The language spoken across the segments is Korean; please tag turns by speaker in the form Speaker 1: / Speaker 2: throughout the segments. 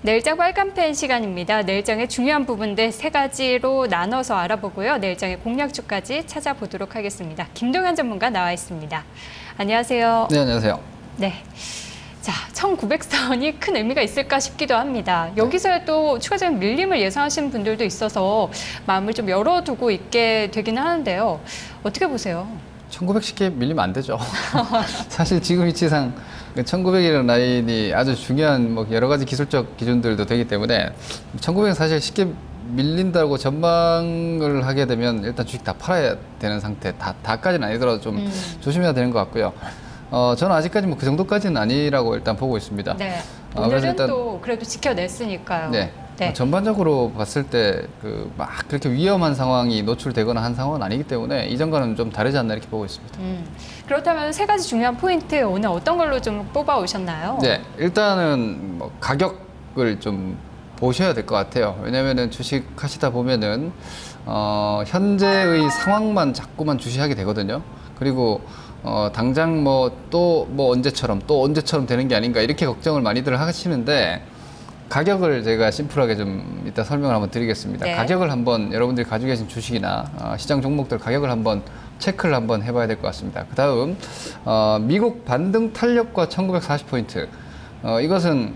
Speaker 1: 내일장 빨간펜 시간입니다. 내일장의 중요한 부분들 세 가지로 나눠서 알아보고요. 내일장의 공략주까지 찾아보도록 하겠습니다. 김동현 전문가 나와 있습니다. 안녕하세요.
Speaker 2: 네, 안녕하세요.
Speaker 1: 네. 자, 1900선이 큰 의미가 있을까 싶기도 합니다. 여기서도 추가적인 밀림을 예상하시는 분들도 있어서 마음을 좀 열어두고 있게 되기는 하는데요. 어떻게 보세요?
Speaker 2: 1900 쉽게 밀리면 안 되죠. 사실 지금 위치상 1900이라는 라인이 아주 중요한 여러 가지 기술적 기준들도 되기 때문에 1900은 사실 쉽게 밀린다고 전망을 하게 되면 일단 주식 다 팔아야 되는 상태, 다까지는 아니더라도 좀 조심해야 되는 것 같고요. 저는 아직까지 그 정도까지는 아니라고 일단 보고 있습니다.
Speaker 1: 네.
Speaker 2: 그래서
Speaker 1: 오늘은
Speaker 2: 일단,
Speaker 1: 또 그래도 지켜냈으니까요.
Speaker 2: 네.
Speaker 1: 네.
Speaker 2: 전반적으로 봤을 때 막 그렇게 위험한 상황이 노출되거나 한 상황은 아니기 때문에 이전과는 좀 다르지 않나 이렇게 보고 있습니다.
Speaker 1: 그렇다면 세 가지 중요한 포인트 오늘 어떤 걸로 좀 뽑아 오셨나요?
Speaker 2: 네, 일단은 가격을 좀 보셔야 될 것 같아요. 왜냐면은 주식 하시다 보면은 현재의 상황만 자꾸만 주시하게 되거든요. 그리고 당장 또 언제처럼 되는 게 아닌가 이렇게 걱정을 많이들 하시는데 가격을 제가 심플하게 좀 이따 설명을 한번 드리겠습니다.
Speaker 1: 네.
Speaker 2: 가격을 한번 여러분들이 가지고 계신 주식이나 시장 종목들 가격을 한번 체크를 한번 해봐야 될 것 같습니다. 그 다음 미국 반등 탄력과 1940포인트 이것은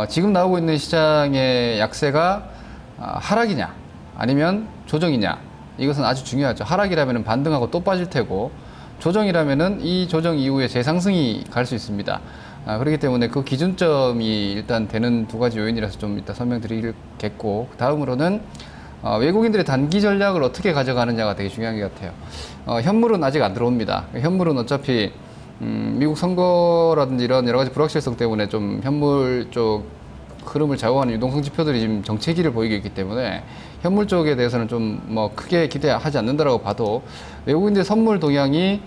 Speaker 2: 지금 나오고 있는 시장의 약세가 하락이냐 아니면 조정이냐 이것은 아주 중요하죠. 하락이라면 반등하고 또 빠질 테고 조정이라면은 이 조정 이후에 재상승이 갈 수 있습니다. 그렇기 때문에 그 기준점이 일단 되는 두 가지 요인이라서 좀 이따 설명드리겠고 다음으로는 외국인들의 단기 전략을 어떻게 가져가느냐가 되게 중요한 것 같아요. 현물은 아직 안 들어옵니다. 현물은 어차피 미국 선거라든지 이런 여러 가지 불확실성 때문에 좀 현물 쪽 흐름을 좌우하는 유동성 지표들이 지금 정체기를 보이고 있기 때문에 현물 쪽에 대해서는 좀 크게 기대하지 않는다라고 봐도 외국인들의 선물 동향이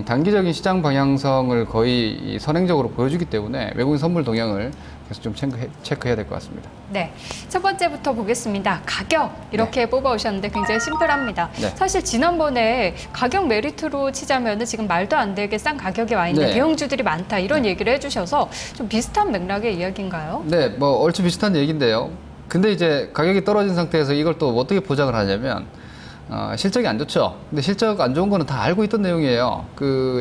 Speaker 2: 단기적인 시장 방향성을 거의 선행적으로 보여주기 때문에 외국인 선물 동향을 계속 좀 체크해야 될 것 같습니다.
Speaker 1: 네, 첫 번째부터 보겠습니다. 가격 이렇게 뽑아오셨는데 굉장히 심플합니다.
Speaker 2: 네.
Speaker 1: 사실 지난번에 가격 메리트로 치자면 지금 말도 안 되게 싼 가격에 와 있는
Speaker 2: 네.
Speaker 1: 대형주들이 많다 이런 얘기를 해주셔서 좀 비슷한 맥락의 이야기인가요?
Speaker 2: 네, 얼추 비슷한 얘기인데요. 근데 이제 가격이 떨어진 상태에서 이걸 또 어떻게 보장을 하냐면 실적이 안 좋죠. 근데 실적 안 좋은 거는 다 알고 있던 내용이에요.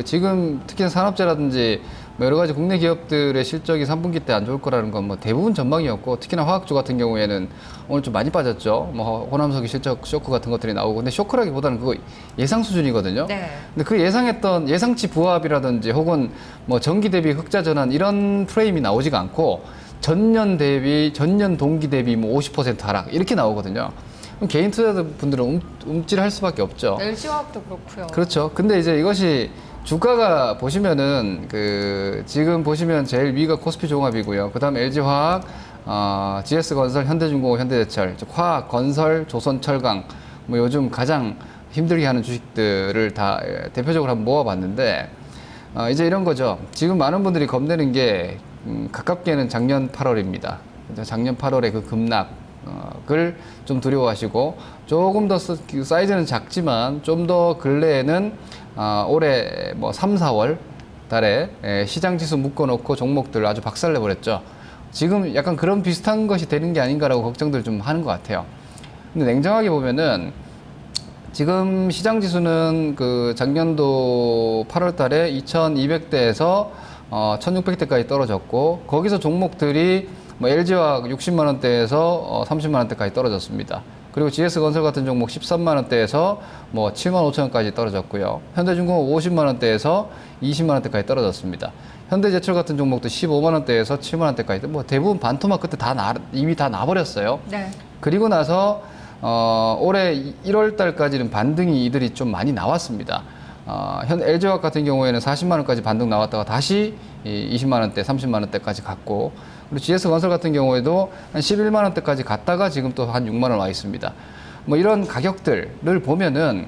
Speaker 2: 지금 특히 산업재라든지 여러 가지 국내 기업들의 실적이 3분기 때 안 좋을 거라는 건 대부분 전망이었고 특히나 화학주 같은 경우에는 오늘 좀 많이 빠졌죠. 호남석이 실적 쇼크 같은 것들이 나오고 근데 쇼크라기보다는 그거 예상 수준이거든요.
Speaker 1: 네.
Speaker 2: 근데 그 예상했던 예상치 부합이라든지 혹은 전기 대비 흑자 전환 이런 프레임이 나오지가 않고 전년 동기 대비 50% 하락 이렇게 나오거든요. 그럼 개인 투자자분들은 움찔할 수밖에 없죠.
Speaker 1: LG화학도 그렇고요.
Speaker 2: 그렇죠. 근데 이제 이것이 주가가 보시면은 지금 보시면 제일 위가 코스피 종합이고요. 그다음 LG화학, GS건설, 현대중공업, 현대제철, 즉 화학, 건설, 조선철강 요즘 가장 힘들게 하는 주식들을 다 대표적으로 한번 모아봤는데 이제 이런 거죠. 지금 많은 분들이 겁내는 게 가깝게는 작년 8월입니다. 작년 8월에 그 급락을 좀 두려워하시고 조금 더 사이즈는 작지만 좀 더 근래에는 올해 3, 4월 달에 시장 지수 묶어놓고 종목들 아주 박살내버렸죠. 지금 약간 그런 비슷한 것이 되는 게 아닌가라고 걱정들 좀 하는 것 같아요. 근데 냉정하게 보면은 지금 시장 지수는 작년도 8월 달에 2200대에서 1600대까지 떨어졌고 거기서 종목들이 LG화학 60만 원대에서 30만 원대까지 떨어졌습니다. 그리고 GS건설 같은 종목 13만 원대에서 7만 5천 원까지 떨어졌고요. 현대중공업 50만 원대에서 20만 원대까지 떨어졌습니다. 현대제철 같은 종목도 15만 원대에서 7만 원대까지 대부분 반토막 끝에 이미 다 나버렸어요.
Speaker 1: 네.
Speaker 2: 그리고 나서 올해 1월 달까지는 반등이 이들이 좀 많이 나왔습니다. LG화학 같은 경우에는 40만 원까지 반등 나왔다가 다시 20만 원대, 30만 원대까지 갔고 그리고 GS건설 같은 경우에도 한 11만 원대까지 갔다가 지금 또 한 6만 원 와 있습니다. 이런 가격들을 보면은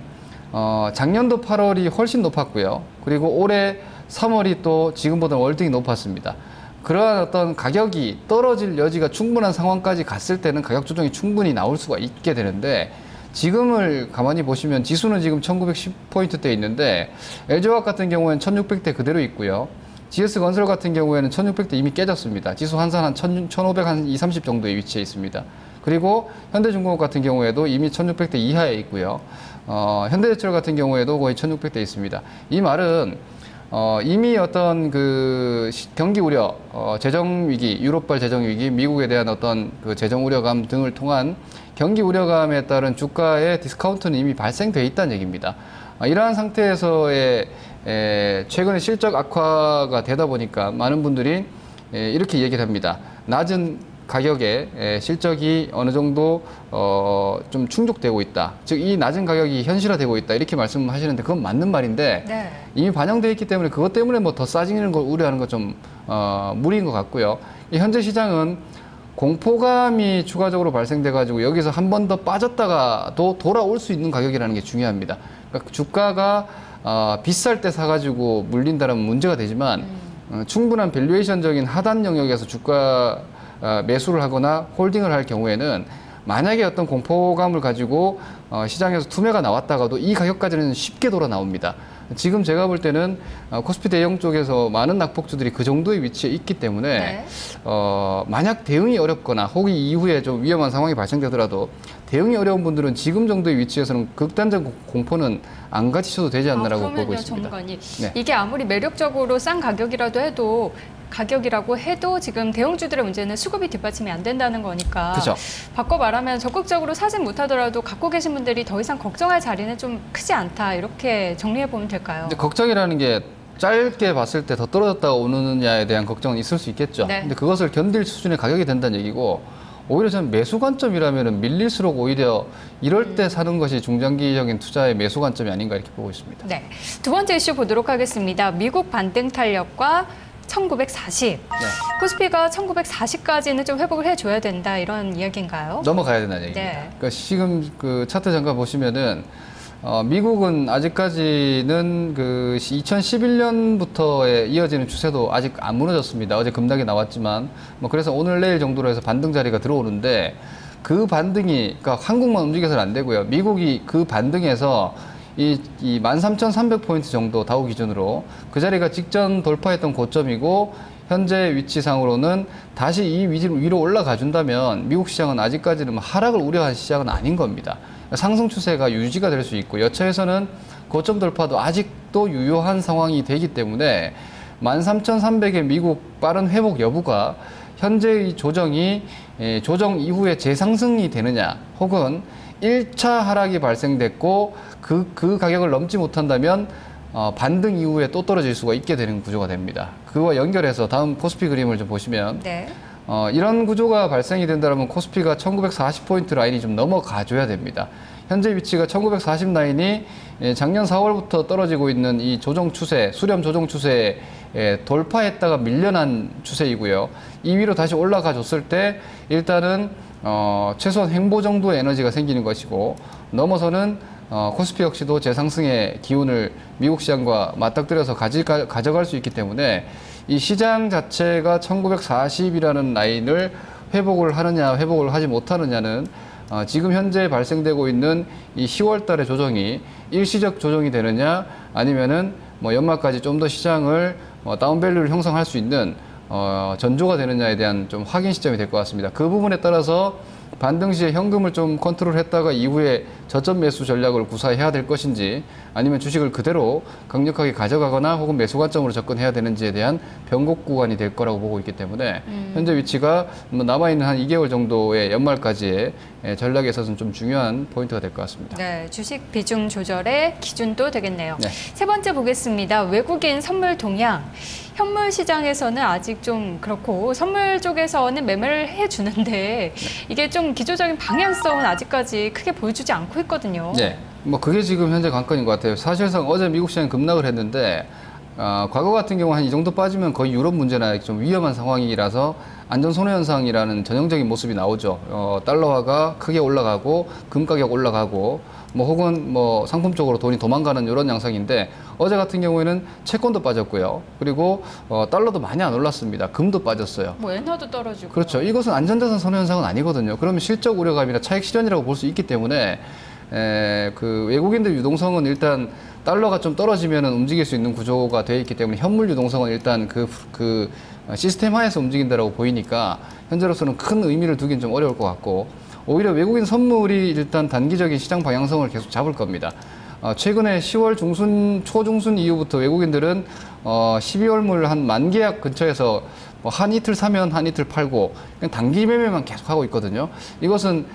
Speaker 2: 작년도 8월이 훨씬 높았고요. 그리고 올해 3월이 또 지금보다 월등히 높았습니다. 그러한 어떤 가격이 떨어질 여지가 충분한 상황까지 갔을 때는 가격 조정이 충분히 나올 수가 있게 되는데 지금을 가만히 보시면 지수는 지금 1910포인트대에 있는데 LG화학 같은 경우에는 1600대 그대로 있고요. GS건설 같은 경우에는 1600대 이미 깨졌습니다. 지수 환산 한 1500, 한 2, 30 정도에 위치해 있습니다. 그리고 현대중공업 같은 경우에도 이미 1600대 이하에 있고요. 현대제철 같은 경우에도 거의 1600대 있습니다. 이 말은 이미 어떤 그 경기 우려, 재정 위기, 유럽발 재정 위기, 미국에 대한 어떤 그 재정 우려감 등을 통한 경기 우려감에 따른 주가의 디스카운트는 이미 발생돼 있다는 얘기입니다. 이러한 상태에서의 최근에 실적 악화가 되다 보니까 많은 분들이 이렇게 얘기를 합니다. 낮은 가격에 실적이 어느 정도 좀 충족되고 있다. 즉 이 낮은 가격이 현실화되고 있다. 이렇게 말씀하시는데 그건 맞는 말인데
Speaker 1: 네.
Speaker 2: 이미 반영되어 있기 때문에 그것 때문에 뭐 더 싸지는 걸 우려하는 건 좀 무리인 것 같고요. 현재 시장은 공포감이 추가적으로 발생돼 가지고 여기서 한 번 더 빠졌다가도 돌아올 수 있는 가격이라는 게 중요합니다. 그러니까 주가가 비쌀 때 사가지고 물린다면 문제가 되지만 충분한 밸류에이션적인 하단 영역에서 주가 매수를 하거나 홀딩을 할 경우에는 만약에 어떤 공포감을 가지고 시장에서 투매가 나왔다가도 이 가격까지는 쉽게 돌아 나옵니다. 지금 제가 볼 때는 코스피 대형 쪽에서 많은 낙폭주들이 그 정도의 위치에 있기 때문에
Speaker 1: 네.
Speaker 2: 만약 대응이 어렵거나 혹은 이후에 좀 위험한 상황이 발생되더라도 대응이 어려운 분들은 지금 정도의 위치에서는 극단적 공포는 안 가지셔도 되지 않나라고 보고
Speaker 1: 그러면요,
Speaker 2: 있습니다.
Speaker 1: 전문가님.
Speaker 2: 네.
Speaker 1: 이게 아무리 매력적으로 싼 가격이라고 해도 지금 대형주들의 문제는 수급이 뒷받침이 안 된다는 거니까.
Speaker 2: 그죠.
Speaker 1: 바꿔 말하면 적극적으로 사진 못하더라도 갖고 계신 분들이 더 이상 걱정할 자리는 좀 크지 않다. 이렇게 정리해 보면 될까요?
Speaker 2: 근데 걱정이라는 게 짧게 봤을 때 더 떨어졌다가 오느냐에 대한 걱정은 있을 수 있겠죠.
Speaker 1: 네.
Speaker 2: 근데 그것을 견딜 수준의 가격이 된다는 얘기고 오히려 저는 매수 관점이라면 밀릴수록 오히려 이럴 때 사는 것이 중장기적인 투자의 매수 관점이 아닌가 이렇게 보고 있습니다.
Speaker 1: 네. 두 번째 이슈 보도록 하겠습니다. 미국 반등 탄력과 1940.
Speaker 2: 네.
Speaker 1: 코스피가 1940까지는 좀 회복을 해줘야 된다 이런 이야기인가요?
Speaker 2: 넘어가야 된다는 얘기입니다.
Speaker 1: 네.
Speaker 2: 그러니까 지금 그 차트 잠깐 보시면은 미국은 아직까지는 그 2011년부터의 이어지는 추세도 아직 안 무너졌습니다. 어제 급락이 나왔지만 뭐 그래서 오늘 내일 정도로 해서 반등 자리가 들어오는데 그 반등이 그러니까 한국만 움직여서는 안 되고요. 미국이 그 반등에서 이 13,300포인트 정도 다우 기준으로 그 자리가 직전 돌파했던 고점이고 현재 위치상으로는 다시 이 위로 올라가 준다면 미국 시장은 아직까지는 하락을 우려한 시장은 아닌 겁니다. 상승 추세가 유지가 될 수 있고 여차에서는 고점 돌파도 아직도 유효한 상황이 되기 때문에 13,300의 미국 빠른 회복 여부가 현재의 조정이 조정 이후에 재상승이 되느냐 혹은 1차 하락이 발생됐고 그 가격을 넘지 못한다면 반등 이후에 또 떨어질 수가 있게 되는 구조가 됩니다. 그와 연결해서 다음 코스피 그림을 좀 보시면
Speaker 1: 네.
Speaker 2: 이런 구조가 발생이 된다면 코스피가 1940포인트 라인이 좀 넘어가 줘야 됩니다. 현재 위치가 1940 라인이 작년 4월부터 떨어지고 있는 이 조정 추세, 수렴 조정 추세에 돌파했다가 밀려난 추세이고요. 이 위로 다시 올라가 줬을 때 일단은 최소한 횡보 정도의 에너지가 생기는 것이고 넘어서는 코스피 역시도 재상승의 기운을 미국 시장과 맞닥뜨려서 가져갈 수 있기 때문에 이 시장 자체가 1940이라는 라인을 회복을 하느냐 회복을 하지 못하느냐는 지금 현재 발생되고 있는 이 10월 달의 조정이 일시적 조정이 되느냐 아니면은 뭐 연말까지 좀 더 시장을 다운밸류를 형성할 수 있는 전조가 되느냐에 대한 좀 확인 시점이 될 것 같습니다. 그 부분에 따라서 반등 시에 현금을 좀 컨트롤했다가 이후에 저점 매수 전략을 구사해야 될 것인지 아니면 주식을 그대로 강력하게 가져가거나 혹은 매수 관점으로 접근해야 되는지에 대한 변곡 구간이 될 거라고 보고 있기 때문에 현재 위치가 남아있는 한 2개월 정도의 연말까지의 전략에 있어서는 좀 중요한 포인트가 될 것 같습니다.
Speaker 1: 네, 주식 비중 조절의 기준도 되겠네요.
Speaker 2: 네.
Speaker 1: 세 번째 보겠습니다. 외국인 선물 동향. 현물 시장에서는 아직 좀 그렇고 선물 쪽에서는 매매를 해주는데 이게 좀 기초적인 방향성은 아직까지 크게 보여주지 않고 있거든요.
Speaker 2: 네, 뭐 그게 지금 현재 관건인 것 같아요. 사실상 어제 미국 시장이 급락을 했는데 과거 같은 경우 한 이 정도 빠지면 거의 유럽 문제나 좀 위험한 상황이라서 안전손해 현상이라는 전형적인 모습이 나오죠. 달러화가 크게 올라가고 금 가격 올라가고 뭐 혹은 뭐 상품 쪽으로 돈이 도망가는 이런 양상인데 어제 같은 경우에는 채권도 빠졌고요. 그리고 달러도 많이 안 올랐습니다. 금도 빠졌어요.
Speaker 1: 뭐 엔화도 떨어지고.
Speaker 2: 그렇죠. 이것은 안전자산 선호 현상은 아니거든요. 그러면 실적 우려감이나 차익 실현이라고 볼 수 있기 때문에 그 외국인들 유동성은 일단 달러가 좀 떨어지면 움직일 수 있는 구조가 되어 있기 때문에 현물 유동성은 일단 그 시스템 하에서 움직인다라고 보이니까 현재로서는 큰 의미를 두긴 좀 어려울 것 같고, 오히려 외국인 선물이 일단 단기적인 시장 방향성을 계속 잡을 겁니다. 최근에 10월 초중순 이후부터 외국인들은 12월물 한 만계약 근처에서 한 이틀 사면 한 이틀 팔고 그냥 단기 매매만 계속 하고 있거든요. 이것은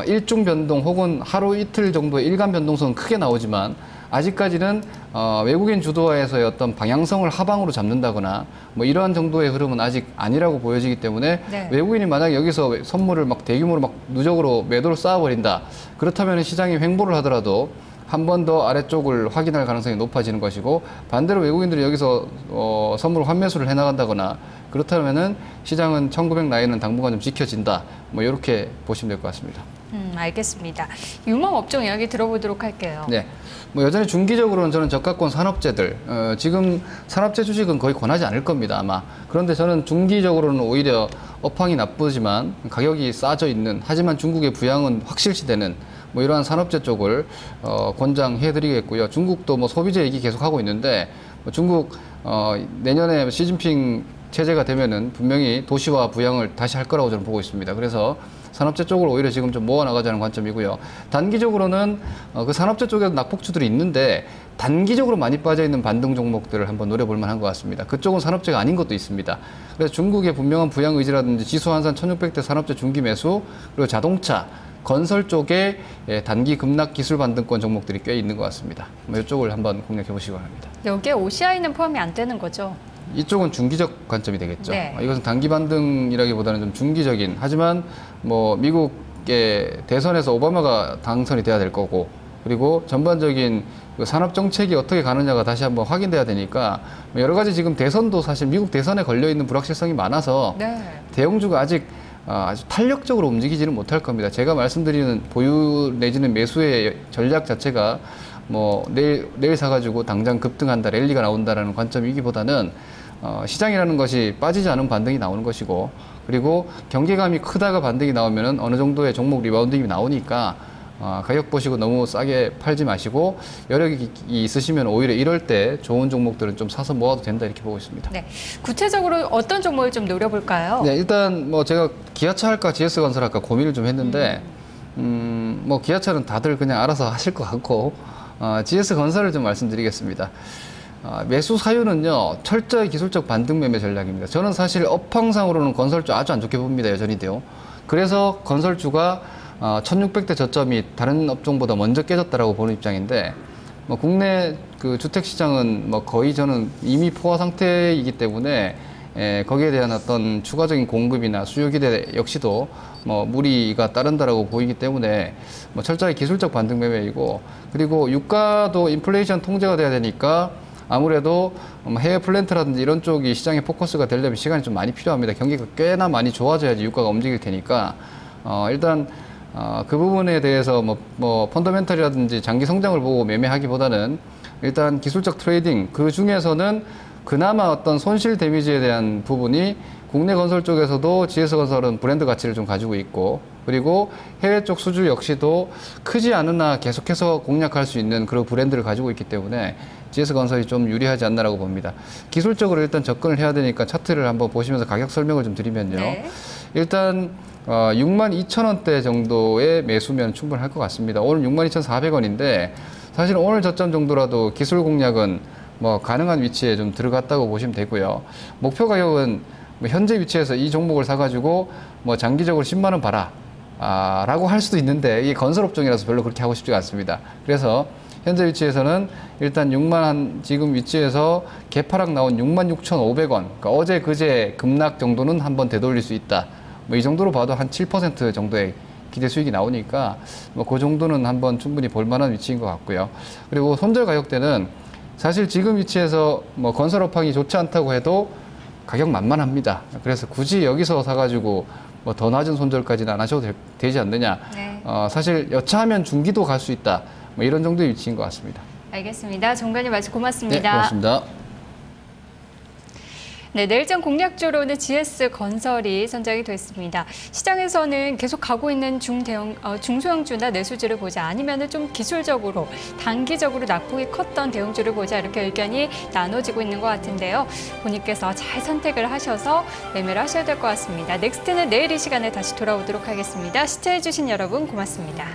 Speaker 2: 일중 변동 혹은 하루 이틀 정도의 일간 변동성은 크게 나오지만 아직까지는 외국인 주도하에서의 어떤 방향성을 하방으로 잡는다거나 뭐 이러한 정도의 흐름은 아직 아니라고 보여지기 때문에
Speaker 1: 네.
Speaker 2: 외국인이 만약 여기서 선물을 막 대규모로 막 누적으로 매도를 쌓아버린다. 그렇다면 시장이 횡보를 하더라도 한 번 더 아래쪽을 확인할 가능성이 높아지는 것이고, 반대로 외국인들이 여기서 선물 환매수를 해나간다거나 그렇다면은 시장은 1900 라인은 당분간 좀 지켜진다. 뭐 이렇게 보시면 될 것 같습니다.
Speaker 1: 알겠습니다. 유망 업종 이야기 들어보도록 할게요.
Speaker 2: 네. 뭐 여전히 중기적으로는 저는 저가권 산업재들, 지금 산업재 주식은 거의 권하지 않을 겁니다, 아마. 그런데 저는 중기적으로는 오히려 업황이 나쁘지만 가격이 싸져 있는, 하지만 중국의 부양은 확실시되는 뭐 이러한 산업재 쪽을 권장해드리겠고요. 중국도 뭐 소비재 얘기 계속하고 있는데, 뭐 중국 내년에 시진핑 체제가 되면은 분명히 도시화 부양을 다시 할 거라고 저는 보고 있습니다. 그래서 산업재 쪽을 오히려 지금 좀 모아나가자는 관점이고요. 단기적으로는 그 산업재 쪽에도 낙폭주들이 있는데 단기적으로 많이 빠져있는 반등 종목들을 한번 노려볼 만한 것 같습니다. 그쪽은 산업재가 아닌 것도 있습니다. 그래서 중국의 분명한 부양 의지라든지 지수 환산 1600대 산업재 중기 매수, 그리고 자동차, 건설 쪽에 단기 급락 기술 반등권 종목들이 꽤 있는 것 같습니다. 이쪽을 한번 공략해 보시기 바랍니다.
Speaker 1: 여기에 OCI는 포함이 안 되는 거죠?
Speaker 2: 이쪽은 중기적 관점이 되겠죠.
Speaker 1: 네.
Speaker 2: 이것은 단기 반등이라기보다는 좀 중기적인, 하지만 뭐 미국의 대선에서 오바마가 당선이 돼야 될 거고, 그리고 전반적인 그 산업 정책이 어떻게 가느냐가 다시 한번 확인돼야 되니까 여러 가지 지금 대선도 사실 미국 대선에 걸려 있는 불확실성이 많아서
Speaker 1: 네.
Speaker 2: 대형주가 아직 아주 탄력적으로 움직이지는 못할 겁니다. 제가 말씀드리는 보유 내지는 매수의 전략 자체가 뭐 내일 사가지고 당장 급등한다, 랠리가 나온다라는 관점이기보다는 시장이라는 것이 빠지지 않은 반등이 나오는 것이고, 그리고 경계감이 크다가 반등이 나오면은 어느 정도의 종목 리바운딩이 나오니까 가격 보시고 너무 싸게 팔지 마시고 여력이 있으시면 오히려 이럴 때 좋은 종목들은 좀 사서 모아도 된다, 이렇게 보고 있습니다.
Speaker 1: 네. 구체적으로 어떤 종목을 좀 노려볼까요?
Speaker 2: 네, 일단 뭐 제가 기아차 할까 GS건설 할까 고민을 좀 했는데 뭐 기아차는 다들 그냥 알아서 하실 것 같고 GS건설을 좀 말씀드리겠습니다. 매수 사유는요, 철저히 기술적 반등 매매 전략입니다. 저는 사실 업황상으로는 건설주 아주 안 좋게 봅니다, 여전히도요. 그래서 건설주가 1600대 저점이 다른 업종보다 먼저 깨졌다라고 보는 입장인데, 뭐 국내 그 주택 시장은 뭐 거의 저는 이미 포화 상태이기 때문에 거기에 대한 어떤 추가적인 공급이나 수요 기대 역시도 뭐 무리가 따른다라고 보이기 때문에 뭐 철저히 기술적 반등 매매이고, 그리고 유가도 인플레이션 통제가 돼야 되니까 아무래도 해외 플랜트라든지 이런 쪽이 시장의 포커스가 되려면 시간이 좀 많이 필요합니다. 경기가 꽤나 많이 좋아져야지 유가가 움직일 테니까 일단 그 부분에 대해서 뭐 펀더멘털이라든지 장기 성장을 보고 매매하기보다는 일단 기술적 트레이딩, 그 중에서는 그나마 어떤 손실 데미지에 대한 부분이 국내 건설 쪽에서도 GS건설은 브랜드 가치를 좀 가지고 있고, 그리고 해외 쪽 수주 역시도 크지 않으나 계속해서 공략할 수 있는 그런 브랜드를 가지고 있기 때문에 GS건설이 좀 유리하지 않나라고 봅니다. 기술적으로 일단 접근을 해야 되니까 차트를 한번 보시면서 가격 설명을 좀 드리면요.
Speaker 1: 네.
Speaker 2: 일단 62,000원대 정도의 매수면 충분할 것 같습니다. 오늘 62,400원인데 사실 오늘 저점 정도라도 기술 공략은 뭐 가능한 위치에 좀 들어갔다고 보시면 되고요. 목표 가격은 뭐 현재 위치에서 이 종목을 사가지고 뭐 장기적으로 10만 원 봐라 라고 할 수도 있는데, 이게 건설업종이라서 별로 그렇게 하고 싶지가 않습니다. 그래서 현재 위치에서는 일단 6만 지금 위치에서 개파락 나온 66,500원, 그러니까 어제 그제 급락 정도는 한번 되돌릴 수 있다. 뭐 이 정도로 봐도 한 7% 정도의 기대 수익이 나오니까 뭐 그 정도는 한번 충분히 볼만한 위치인 것 같고요. 그리고 손절 가격대는 사실 지금 위치에서 뭐 건설 업황이 좋지 않다고 해도 가격 만만합니다. 그래서 굳이 여기서 사가지고 뭐 더 낮은 손절까지는 안 하셔도 되지 않느냐.
Speaker 1: 네.
Speaker 2: 사실 여차하면 중기도 갈 수 있다. 뭐 이런 정도의 위치인 것 같습니다.
Speaker 1: 알겠습니다. 정관님 말씀 고맙습니다.
Speaker 2: 네, 고맙습니다.
Speaker 1: 네, 내일장 공략주로는 GS건설이 선정이 됐습니다. 시장에서는 계속 가고 있는 중소형주나 내수주를 보자, 아니면은 좀 기술적으로 단기적으로 낙폭이 컸던 대형주를 보자, 이렇게 의견이 나눠지고 있는 것 같은데요. 본인께서 잘 선택을 하셔서 매매를 하셔야 될 것 같습니다. 넥스트는 내일 이 시간에 다시 돌아오도록 하겠습니다. 시청해주신 여러분 고맙습니다.